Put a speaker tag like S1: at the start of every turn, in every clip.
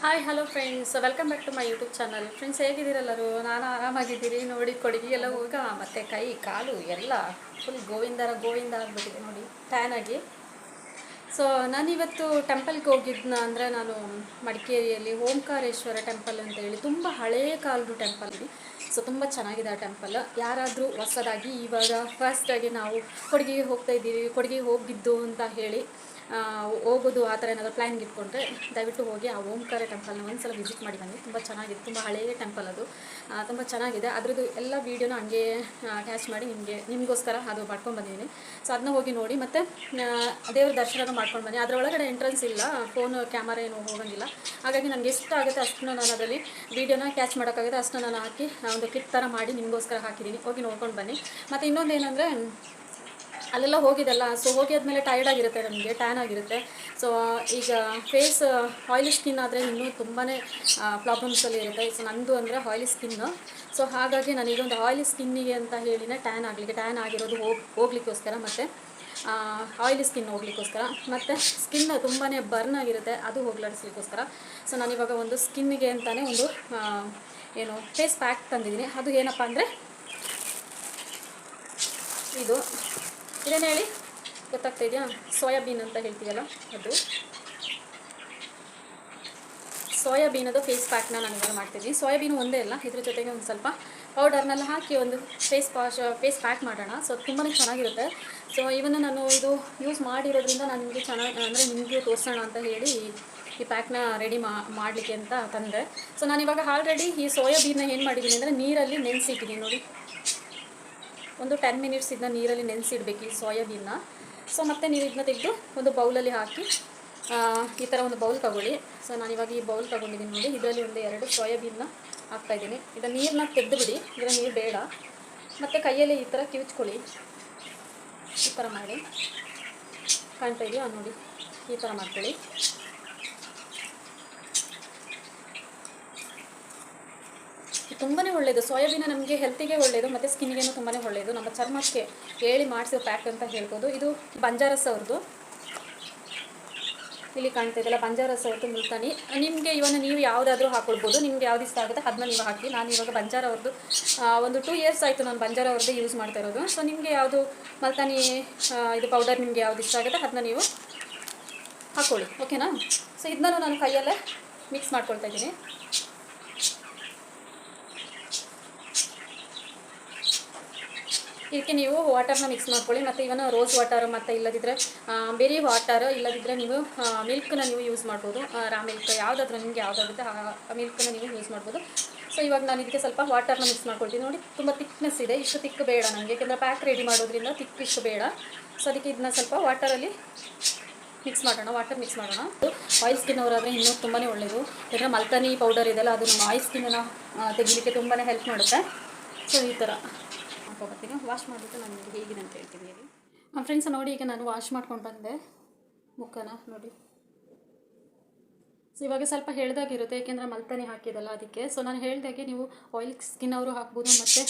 S1: Hi hello friends, welcome back to my YouTube channel. Friends, ಹೇಗಿದ್ದೀರೆಲ್ಲರೂ? ನಾನು ಆರಾಮಾಗಿದ್ದೀನಿ. ನೋಡಿ, ಕೊಡಗಿ ಎಲ್ಲ ಹೋಗ ಮತ್ತು ಕೈ ಕಾಲು ಎಲ್ಲ ಫುಲ್ ಗೋವಿಂದ ಆಗಿಬಿಟ್ಟಿದೆ ನೋಡಿ, ಟ್ಯಾನ್ ಆಗಿ. ಸೊ ನಾನಿವತ್ತು ಟೆಂಪಲ್ಗೆ ಹೋಗಿದ್ನ ಅಂದರೆ ನಾನು ಮಡಿಕೇರಿಯಲ್ಲಿ ಓಂಕಾರೇಶ್ವರ ಟೆಂಪಲ್ ಅಂತ ಹೇಳಿ ತುಂಬ ಹಳೆಯ ಕಾಲದ ಟೆಂಪಲ್ ಇದೆ. ಸೊ ತುಂಬ ಚೆನ್ನಾಗಿದೆ ಆ ಟೆಂಪಲ್. ಯಾರಾದರೂ ಹೊಸದಾಗಿ ಇವಾಗ ಫಸ್ಟಾಗಿ ನಾವು ಕೊಡಗಿಗೆ ಹೋಗ್ತಾ ಇದ್ದೀವಿ, ಕೊಡಗಿಗೆ ಹೋಗಿದ್ದು ಅಂತ ಹೇಳಿ ಹೋಗೋದು ಆ ಥರ ಏನಾದರೂ ಪ್ಲ್ಯಾನ್ಗೆ ಇಟ್ಕೊಂಡ್ರೆ ದಯವಿಟ್ಟು ಹೋಗಿ ಆ ಓಂಕಾರ ಟೆಂಪಲ್ನ ಒಂದ್ಸಲ ವಿಸಿಟ್ ಮಾಡಿ ಬನ್ನಿ. ತುಂಬ ಚೆನ್ನಾಗಿದೆ, ತುಂಬ ಹಳೆಯ ಟೆಂಪಲ್ ಅದು, ತುಂಬ ಚೆನ್ನಾಗಿದೆ. ಅದ್ರದ್ದು ಎಲ್ಲ ವೀಡಿಯೋನ ಹಂಗೆ ಅಟ್ಯಾಚ್ ಮಾಡಿ ನಿಮಗೋಸ್ಕರ ಅದು ಮಾಡ್ಕೊಂಡು ಬಂದಿದ್ದೀನಿ. ಸೊ ಅದನ್ನ ಹೋಗಿ ನೋಡಿ, ಮತ್ತು ದೇವ್ರ ದರ್ಶನ ಮಾಡ್ಕೊಂಡು ಬನ್ನಿ. ಅದರ ಒಳಗಡೆ ಎಂಟ್ರೆನ್ಸ್ ಇಲ್ಲ, ಫೋನ್ ಕ್ಯಾಮರಾ ಏನು ಹೋಗೋಂಗಿಲ್ಲ. ಹಾಗಾಗಿ ನನಗೆ ಎಷ್ಟು ಆಗುತ್ತೆ ಅಷ್ಟನ್ನು ನಾನು ಅದರಲ್ಲಿ ವೀಡಿಯೋನ ಕ್ಯಾಚ್ ಮಾಡೋಕ್ಕಾಗುತ್ತೆ ಅಷ್ಟನ್ನು ನಾನು ಹಾಕಿ ಒಂದು ಕ್ಲಿಪ್ ಥರ ಮಾಡಿ ನಿಮಗೋಸ್ಕರ ಹಾಕಿದ್ದೀನಿ. ಹೋಗಿ ನೋಡ್ಕೊಂಡು ಬನ್ನಿ. ಮತ್ತು ಇನ್ನೊಂದು ಏನಂದರೆ, ಅಲ್ಲೆಲ್ಲ ಹೋಗಿದ್ದಲ್ಲ, ಸೊ ಹೋಗಿ ಆದಮೇಲೆ ಟೈರ್ಡ್ ಆಗಿರುತ್ತೆ, ನಮಗೆ ಟ್ಯಾನ್ ಆಗಿರುತ್ತೆ. ಸೊ ಈಗ ಫೇಸ್ ಆಯಿಲಿ ಸ್ಕಿನ್ ಆದರೆ ಇನ್ನೂ ತುಂಬಾ ಪ್ರಾಬ್ಲಮ್ಸಲ್ಲಿ ಇರುತ್ತೆ. ಸೊ ನಂದು ಅಂದರೆ ಆಯಿಲಿ ಸ್ಕಿನ್ನು. ಸೊ ಹಾಗಾಗಿ ನನಗೊಂದು ಆಯಿಲಿ ಸ್ಕಿನ್ನಿಗೆ ಅಂತ ಹೇಳಿನೇ ಟ್ಯಾನ್ ಆಗಿರೋದು ಹೋಗ್ಲಿಕ್ಕೋಸ್ಕರ, ಮತ್ತು ಆಯಿಲಿ ಸ್ಕಿನ್ ಹೋಗ್ಲಿಕ್ಕೋಸ್ಕರ, ಮತ್ತು ಸ್ಕಿನ್ ತುಂಬಾ ಬರ್ನ್ ಆಗಿರುತ್ತೆ ಅದು ಹೋಗ್ಲಾಡಿಸ್ಲಿಕ್ಕೋಸ್ಕರ. ಸೊ ನಾನಿವಾಗ ಒಂದು ಸ್ಕಿನ್ನಿಗೆ ಅಂತಲೇ ಒಂದು ಏನು ಫೇಸ್ ಪ್ಯಾಕ್ ತಂದಿದ್ದೀನಿ. ಅದು ಏನಪ್ಪ ಅಂದರೆ ಇದೇನು ಹೇಳಿ ಗೊತ್ತಾಗ್ತಾ ಇದೆಯಾ? ಸೋಯಾಬೀನ್ ಅಂತ ಹೇಳ್ತೀವಲ್ಲ, ಅದು ಸೋಯಾಬೀನದು ಫೇಸ್ ಪ್ಯಾಕ್ನ ನಾನು ಇವಾಗ ಮಾಡ್ತಿದ್ದೀನಿ. ಸೋಯಾಬೀನು ಒಂದೇ ಅಲ್ಲ, ಇದ್ರ ಜೊತೆಗೆ ಒಂದು ಸ್ವಲ್ಪ ಪೌಡರ್ನೆಲ್ಲ ಹಾಕಿ ಒಂದು ಫೇಸ್ ಪ್ಯಾಕ್ ಮಾಡೋಣ. ಸೊ ತುಂಬಾ ಚೆನ್ನಾಗಿರುತ್ತೆ. ಸೊ ಇವನ್ನ ನಾನು ಇದು ಯೂಸ್ ಮಾಡಿರೋದ್ರಿಂದ ನಾನು ನಿಮಗೆ ಅಂದರೆ ನಿಮಗೂ ತೋರಿಸೋಣ ಅಂತ ಹೇಳಿ ಈ ಪ್ಯಾಕ್ನ ರೆಡಿ ಮಾಡಲಿಕ್ಕೆ ಅಂತ ತಂದೆ. ಸೊ ನಾನಿವಾಗ ಆಲ್ರೆಡಿ ಈ ಸೋಯಾಬೀನ್ನ ಏನು ಮಾಡಿದ್ದೀನಿ ಅಂದರೆ ನೀರಲ್ಲಿ ನೆನೆಸಿಟ್ಟಿದ್ದೀನಿ ನೋಡಿ. ಒಂದು 10 ಮಿನಿಟ್ಸ್ ಇದನ್ನ ನೀರಲ್ಲಿ ನೆನೆಸಿಡ್ಬೇಕು ಈ ಸೋಯಾಬೀನ್ನ. ಸೊ ಮತ್ತು ನೀವು ಇದನ್ನ ತೆಗೆದು ಒಂದು ಬೌಲಲ್ಲಿ ಹಾಕಿ ಈ ಥರ ಒಂದು ಬೌಲ್ ತೊಗೊಳ್ಳಿ. ಸೊ ನಾನಿವಾಗ ಈ ಬೌಲ್ ತೊಗೊಂಡಿದ್ದೀನಿ ನೋಡಿ, ಇದರಲ್ಲಿ ಒಂದು 2 ಸೋಯಾಬೀನ್ನ ಹಾಕ್ತಾಯಿದ್ದೀನಿ. ಇದನ್ನು ನೀರನ್ನ ತೆಗೆದುಬಿಡಿ, ಇದರ ನೀರು ಬೇಡ. ಮತ್ತು ಕೈಯಲ್ಲಿ ಈ ಥರ ಕಿವುಚ್ಕೊಳ್ಳಿ, ಈ ಥರ ಮಾಡಿ. ಕಾಣ್ತಾ ಇದೆಯಾ ನೋಡಿ, ಈ ಥರ ಮಾಡ್ಕೊಳ್ಳಿ. ತುಂಬಾ ಒಳ್ಳೆಯದು ಸೋಯಾಬೀನ್, ನಮಗೆ ಹೆಲ್ತಿಗೆ ಒಳ್ಳೆಯದು ಮತ್ತು ಸ್ಕಿನ್ನಿಗೇನು ತುಂಬಾ ಒಳ್ಳೆಯದು. ನಮ್ಮ ಚರ್ಮಕ್ಕೆ ಹೇಳಿ ಮಾಡಿಸಿದ ಪ್ಯಾಕ್ ಅಂತ ಹೇಳ್ಬೋದು. ಇದು ಬಂಜಾರಸ್ ಅವ್ರದ್ದು, ಇಲ್ಲಿ ಕಾಣ್ತಾ ಇದೆಯಲ್ಲ ಬಂಜಾರಸ್ ಅವ್ರದ್ದು ಮುಲ್ತಾನಿ. ನಿಮಗೆ ಇವನ್ನ ನೀವು ಯಾವುದಾದ್ರೂ ಹಾಕ್ಕೊಳ್ಬೋದು, ನಿಮ್ಗೆ ಯಾವ್ದು ಇಷ್ಟ ಆಗುತ್ತೆ ಅದನ್ನ ನೀವು ಹಾಕಿ. ನಾನು ಇವಾಗ ಬಂಜಾರ ಅವ್ರದ್ದು ಒಂದು 2 ಇಯರ್ಸ್ ಆಯಿತು ನಾನು ಬಂಜಾರ ಅವ್ರದ್ದೇ ಯೂಸ್ ಮಾಡ್ತಾ ಇರೋದು. ಸೊ ನಿಮಗೆ ಯಾವುದು ಮುಲ್ತಾನಿ ಇದು ಪೌಡರ್ ನಿಮಗೆ ಯಾವ್ದು ಇಷ್ಟ ಆಗುತ್ತೆ ಅದನ್ನ ನೀವು ಹಾಕ್ಕೊಳ್ಳಿ, ಓಕೆನಾ? ಸೊ ಇದನ್ನ ನಾನು ಕೈಯಲ್ಲೇ ಮಿಕ್ಸ್ ಮಾಡ್ಕೊಳ್ತಾ ಇದ್ದೀನಿ. ಇದಕ್ಕೆ ನೀವು ವಾಟರ್ನ ಮಿಕ್ಸ್ ಮಾಡ್ಕೊಳ್ಳಿ. ಮತ್ತು ಇವನ್ನ ರೋಸ್ ವಾಟರ್, ಮತ್ತು ಇಲ್ಲದಿದ್ದರೆ ಬೇರೆ ವಾಟರ್, ಇಲ್ಲದಿದ್ದರೆ ನೀವು ಮಿಲ್ಕನ್ನ ನೀವು ಯೂಸ್ ಮಾಡ್ಬೋದು. ರಾ ಮಿಲ್ಕ್ ಯಾವುದಾದ್ರೂ ನಿಮಗೆ ಯಾವುದಾಗುತ್ತೆ ಆ ಮಿಲ್ಕನ್ನ ನೀವು ಯೂಸ್ ಮಾಡ್ಬೋದು. ಸೊ ಇವಾಗ ನಾನು ಇದಕ್ಕೆ ಸ್ವಲ್ಪ ವಾಟರ್ನ ಮಿಕ್ಸ್ ಮಾಡ್ಕೊಳ್ತೀನಿ. ನೋಡಿ, ತುಂಬ ಥಿಕ್ನೆಸ್ ಇದೆ, ಇಷ್ಟು ತಿಕ್ ಬೇಡ ನನಗೆ, ಯಾಕೆಂದರೆ ಪ್ಯಾಕ್ ರೆಡಿ ಮಾಡೋದ್ರಿಂದ ಇಷ್ಟು ಬೇಡ. ಸೊ ಅದಕ್ಕೆ ಇದನ್ನ ಸ್ವಲ್ಪ ವಾಟರಲ್ಲಿ ವಾಟರ್ ಮಿಕ್ಸ್ ಮಾಡೋಣ. ಆಯಿಲ್ ಸ್ಕಿನ್ ಅವರಾದರೆ ಇನ್ನೂ ತುಂಬಾ ಒಳ್ಳೆಯದು. ಯಾಕಂದರೆ ಮಲ್ತಾನಿ ಪೌಡರ್ ಇದೆಲ್ಲ ಅದು ನಮ್ಮ ಆಯಿಲ್ ಸ್ಕಿನ್ನನ್ನು ತೆಗಿಲಿಕ್ಕೆ ತುಂಬಾ ಹೆಲ್ಪ್ ಮಾಡುತ್ತೆ. ಸೊ ಈ ಥರ ಹಾಕೋಬರ್ತೀನಿ. ವಾಶ್ ಮಾಡಿಬಿಟ್ಟು ನಾನು ನಿಮಗೆ ಹೇಗಿದೆ ಅಂತ ಹೇಳ್ತೀನಿ ಹೇಳಿ. ಫ್ರೆಂಡ್ಸ್ ನೋಡಿ, ಈಗ ನಾನು ವಾಶ್ ಮಾಡ್ಕೊಂಡು ಬಂದೆ ಮುಖನ ನೋಡಿ. ಸೊ ಇವಾಗ ಸ್ವಲ್ಪ ಹೇಳ್ದಾಗಿರುತ್ತೆ, ಏಕೆಂದರೆ ಮಲ್ತಾನಿ ಹಾಕಿದಲ್ಲ ಅದಕ್ಕೆ. ಸೊ ನಾನು ಹೇಳ್ದಾಗೆ ನೀವು ಆಯಿಲ್ ಸ್ಕಿನ್ ಅವರು ಹಾಕ್ಬೋದು, ಮತ್ತು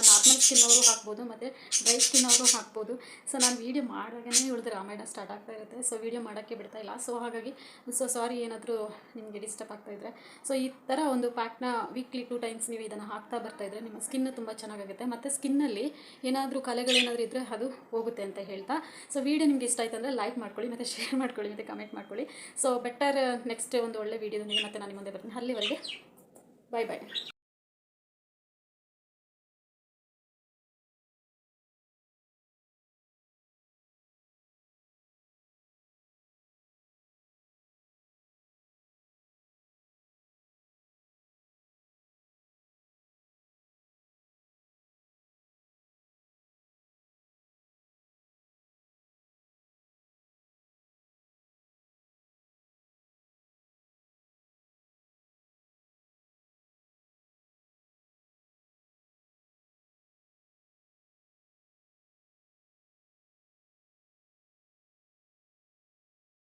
S1: ನಾರ್ಮಲ್ ಸ್ಕಿನ್ ಅವರು ಹಾಕ್ಬೋದು, ಮತ್ತು ಡ್ರೈ ಸ್ಕಿನ್ ಅವರು ಹಾಕ್ಬೋದು. ಸೊ ನಾನು ವೀಡಿಯೋ ಮಾಡುವಾಗಲೇ ಇವಳದು ರಾಮಾಯಣ ಸ್ಟಾರ್ಟ್ ಆಗ್ತಾ ಇರುತ್ತೆ. ಸೊ ವೀಡಿಯೋ ಮಾಡೋಕ್ಕೆ ಬಿಡ್ತಾ ಇಲ್ಲ. ಸೊ ಹಾಗಾಗಿ ಸಾರಿ ಏನಾದರೂ ನಿಮಗೆ ಡಿಸ್ಟರ್ಬ್ ಆಗ್ತಾಯಿದ್ರೆ. ಸೊ ಈ ಥರ ಒಂದು ಪ್ಯಾಕ್ನ ವೀಕ್ಲಿ 2 ಟೈಮ್ಸ್ ನೀವು ಇದನ್ನು ಹಾಕ್ತಾ ಬರ್ತಾಯಿದ್ರೆ ನಿಮ್ಮ ಸ್ಕಿನ್ ತುಂಬ ಚೆನ್ನಾಗಾಗುತ್ತೆ. ಮತ್ತು ಸ್ಕಿನ್ನಲ್ಲಿ ಏನಾದರೂ ಕಲೆಗಳೇನಾದರೂ ಇದ್ದರೆ ಅದು ಹೋಗುತ್ತೆ ಅಂತ ಹೇಳ್ತಾ. ಸೊ ವೀಡಿಯೋ ನಿಮಗೆ ಇಷ್ಟ ಆಯ್ತು ಅಂದರೆ ಲೈಕ್ ಮಾಡ್ಕೊಳ್ಳಿ, ಮತ್ತು ಶೇರ್ ಮಾಡ್ಕೊಳ್ಳಿ, ಮತ್ತು ಕಮೆಂಟ್ ಮಾಡ್ಕೊಳ್ಳಿ. ಸೊ ಬೆಟರ್ ನೆಕ್ಸ್ಟ್ ಒಂದು ಒಳ್ಳೆ ವೀಡಿಯೋದೊಂದಿಗೆ ಮತ್ತೆ ನಾನು ಮುಂದೆ ಬರ್ತೀನಿ. ಅಲ್ಲಿವರೆಗೆ ಬಾಯ್ ಬಾಯ್.